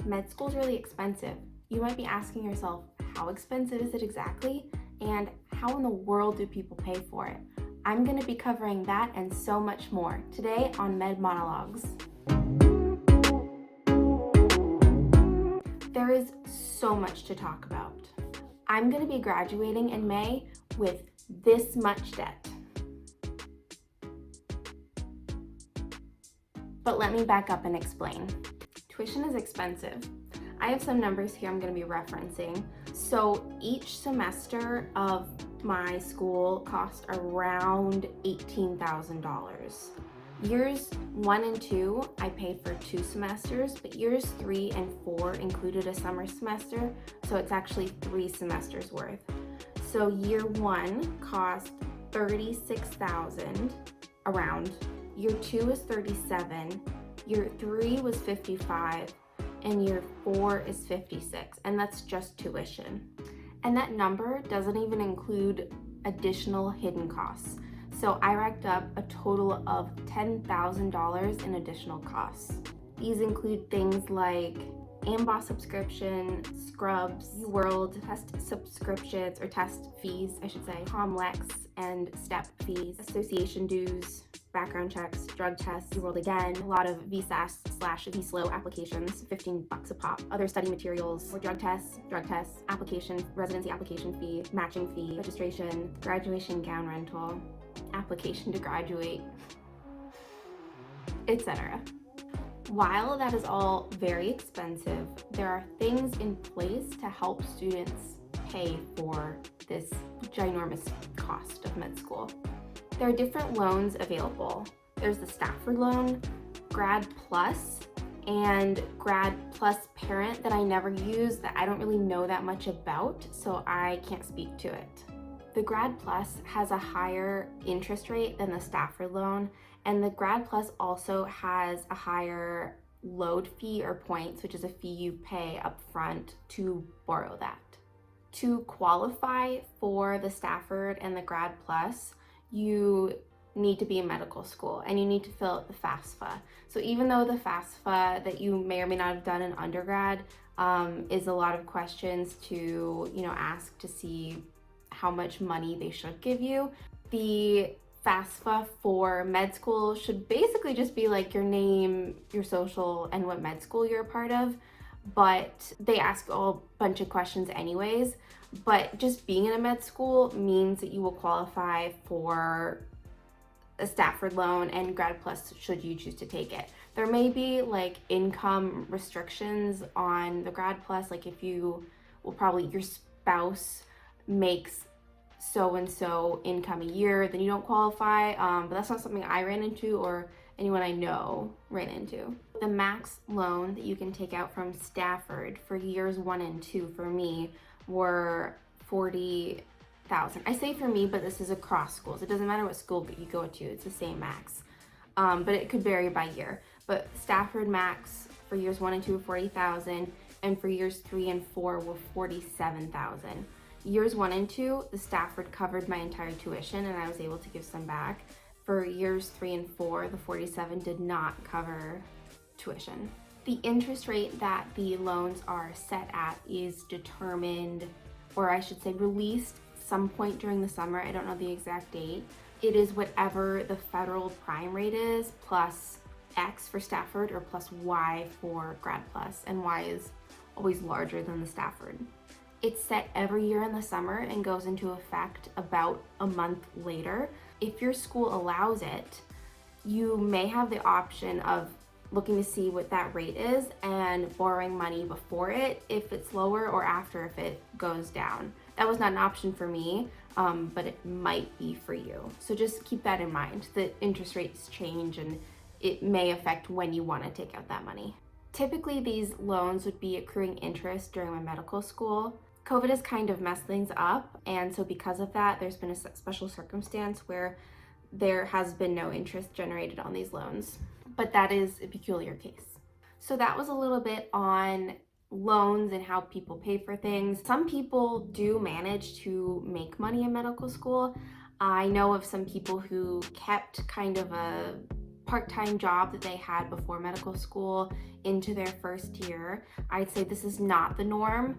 Med school is really expensive. You might be asking yourself, how expensive is it exactly? And how in the world do people pay for it? I'm going to be covering that and so much more today on Med Monologues. There is so much to talk about. I'm going to be graduating in May with this much debt. But let me back up and explain. Tuition is expensive. I have some numbers here I'm going to be referencing. So each semester of my school cost around $18,000. Years 1 and 2, I paid for 2 semesters, but years 3 and 4 included a summer semester, so it's actually 3 semesters worth. So year 1 cost $36,000 around. Year 2 is $37,000, year 3 was $55,000, and year 4 is $56,000, and that's just tuition. And that number doesn't even include additional hidden costs. So I racked up a total of $10,000 in additional costs. These include things like AMBOSS subscription, scrubs, UWorld, test subscriptions, or test fees, I should say, COMLEX and STEP fees, association dues, background checks, drug tests, UWorld again, a lot of VSAS/VSLO applications, $15 a pop, other study materials, more drug tests, application, residency application fee, matching fee, registration, graduation gown rental, application to graduate, etc. While that is all very expensive, there are things in place to help students pay for this ginormous cost of med school. There are different loans available. There's the Stafford loan, Grad Plus, and Grad Plus Parent that I never use, that I don't really know that much about, so I can't speak to it. The Grad Plus has a higher interest rate than the Stafford loan, and the Grad Plus also has a higher load fee or points, which is a fee you pay up front to borrow that. To qualify for the Stafford and the Grad Plus, you need to be in medical school and you need to fill out the FAFSA. So even though the FAFSA that you may or may not have done in undergrad is a lot of questions to ask to see how much money they should give you, the FAFSA for med school should basically just be like your name, your social, and what med school you're a part of. But they ask a bunch of questions anyways. But just being in a med school means that you will qualify for a Stafford loan and Grad Plus should you choose to take it. There may be like income restrictions on the Grad Plus, like if your spouse makes so-and-so income a year, then you don't qualify, but that's not something I ran into or anyone I know ran into. The max loan that you can take out from Stafford for years 1 and 2 for me were $40,000. I say for me, but this is across schools. It doesn't matter what school you go to, it's the same max. But it could vary by year. But Stafford max for years 1 and 2 were $40,000, and for years 3 and 4 were $47,000. Years 1 and 2, the Stafford covered my entire tuition and I was able to give some back. For years 3 and 4, the $47,000 did not cover tuition. The interest rate that the loans are set at is determined, or I should say released, some point during the summer. I don't know the exact date. It is whatever the federal prime rate is plus X for Stafford or plus Y for Grad Plus, and Y is always larger than the Stafford. It's set every year in the summer and goes into effect about a month later. If your school allows it, you may have the option of looking to see what that rate is and borrowing money before it if it's lower, or after if it goes down. That was not an option for me, but it might be for you. So just keep that in mind, that interest rates change and it may affect when you want to take out that money. Typically, these loans would be accruing interest during my medical school. COVID has kind of messed things up, and so because of that, there's been a special circumstance where there has been no interest generated on these loans, but that is a peculiar case. So that was a little bit on loans and how people pay for things. Some people do manage to make money in medical school. I know of some people who kept kind of a part-time job that they had before medical school into their first year. I'd say this is not the norm.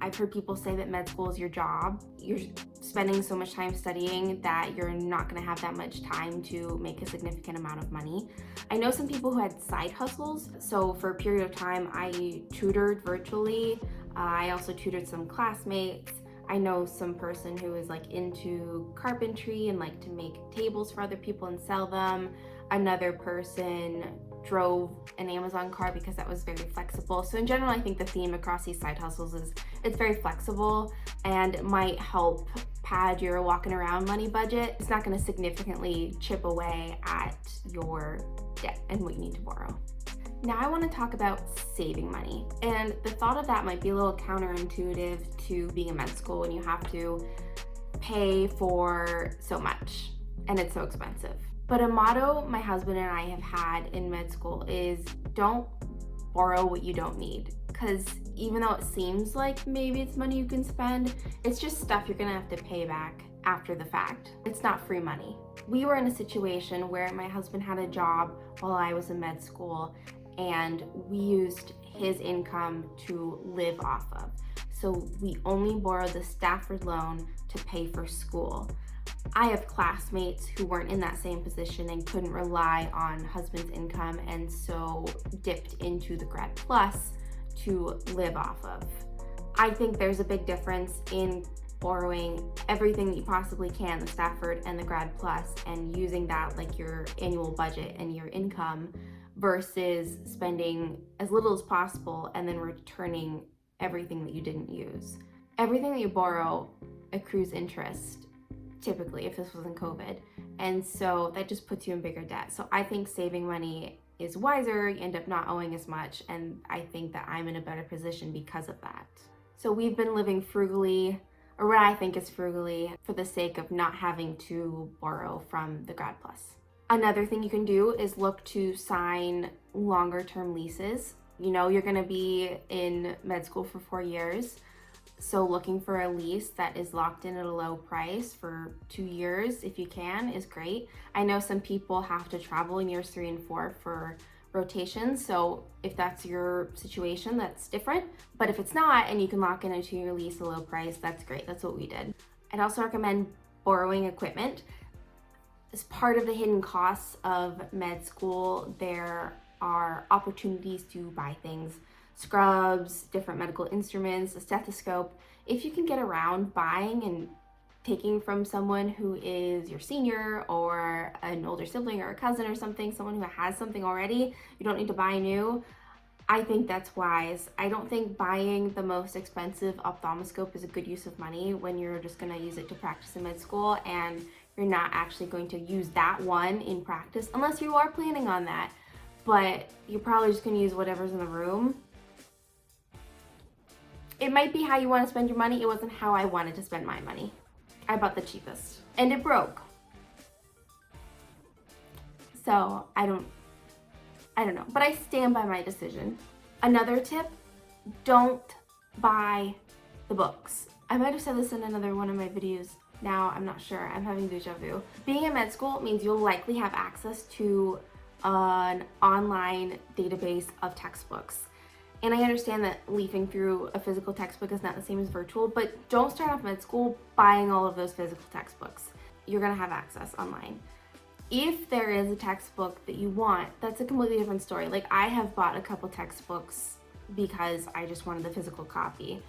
I've heard people say that med school is your job. You're spending so much time studying that you're not going to have that much time to make a significant amount of money. I know some people who had side hustles. So for a period of time, I tutored virtually. I also tutored some classmates. I know some person who is like into carpentry and like to make tables for other people and sell them. Another person drove an Amazon car because that was very flexible. So in general, I think the theme across these side hustles is it's very flexible and might help pad your walking around money budget. It's not going to significantly chip away at your debt and what you need to borrow. Now I want to talk about saving money. And the thought of that might be a little counterintuitive to being in med school when you have to pay for so much and it's so expensive. But a motto my husband and I have had in med school is don't borrow what you don't need. Because even though it seems like maybe it's money you can spend, it's just stuff you're gonna have to pay back after the fact. It's not free money. We were in a situation where my husband had a job while I was in med school and we used his income to live off of. So we only borrowed the Stafford loan to pay for school. I have classmates who weren't in that same position and couldn't rely on husband's income and so dipped into the Grad Plus to live off of. I think there's a big difference in borrowing everything that you possibly can, the Stafford and the Grad Plus, and using that like your annual budget and your income versus spending as little as possible and then returning everything that you didn't use. Everything that you borrow accrues interest, typically, if this wasn't COVID. And so that just puts you in bigger debt. So I think saving money is wiser, you end up not owing as much, and I think that I'm in a better position because of that. So we've been living frugally, or what I think is frugally, for the sake of not having to borrow from the Grad Plus. Another thing you can do is look to sign longer term leases. You know you're gonna be in med school for 4 years. So looking for a lease that is locked in at a low price for 2 years, if you can, is great. I know some people have to travel in years 3 and 4 for rotations. So if that's your situation, that's different. But if it's not, and you can lock in a 2-year lease at a low price, that's great. That's what we did. I'd also recommend borrowing equipment. As part of the hidden costs of med school, there are opportunities to buy things, scrubs, different medical instruments, a stethoscope. If you can get around buying and taking from someone who is your senior or an older sibling or a cousin or something, someone who has something already, you don't need to buy new, I think that's wise. I don't think buying the most expensive ophthalmoscope is a good use of money when you're just gonna use it to practice in med school and you're not actually going to use that one in practice, unless you are planning on that. But you're probably just gonna use whatever's in the room. It might be how you want to spend your money. It wasn't how I wanted to spend my money. I bought the cheapest and it broke. So I don't know, but I stand by my decision. Another tip, don't buy the books. I might have said this in another one of my videos. Now I'm not sure, I'm having deja vu. Being in med school means you'll likely have access to an online database of textbooks. And I understand that leafing through a physical textbook is not the same as virtual, but don't start off med school buying all of those physical textbooks. You're gonna have access online. If there is a textbook that you want, that's a completely different story. Like I have bought a couple textbooks because I just wanted the physical copy,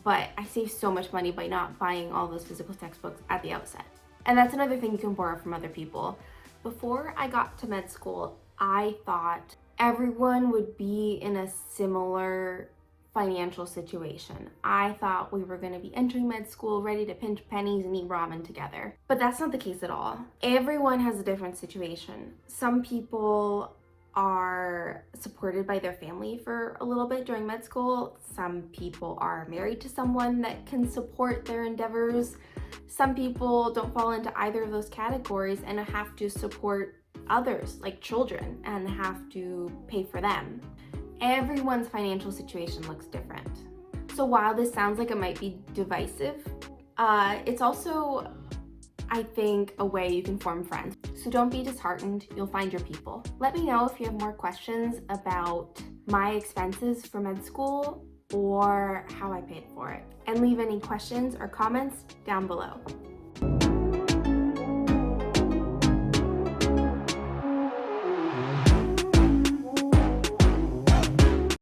but I saved so much money by not buying all those physical textbooks at the outset. And that's another thing you can borrow from other people. Before I got to med school, I thought everyone would be in a similar financial situation. I thought we were going to be entering med school ready to pinch pennies and eat ramen together. But that's not the case at all. Everyone has a different situation. Some people are supported by their family for a little bit during med school. Some people are married to someone that can support their endeavors. Some people don't fall into either of those categories and have to support others, like children, and have to pay for them. Everyone's financial situation looks different. So while this sounds like it might be divisive, it's also, I think, a way you can form friends. So don't be disheartened, you'll find your people. Let me know if you have more questions about my expenses for med school or how I paid for it. And leave any questions or comments down below.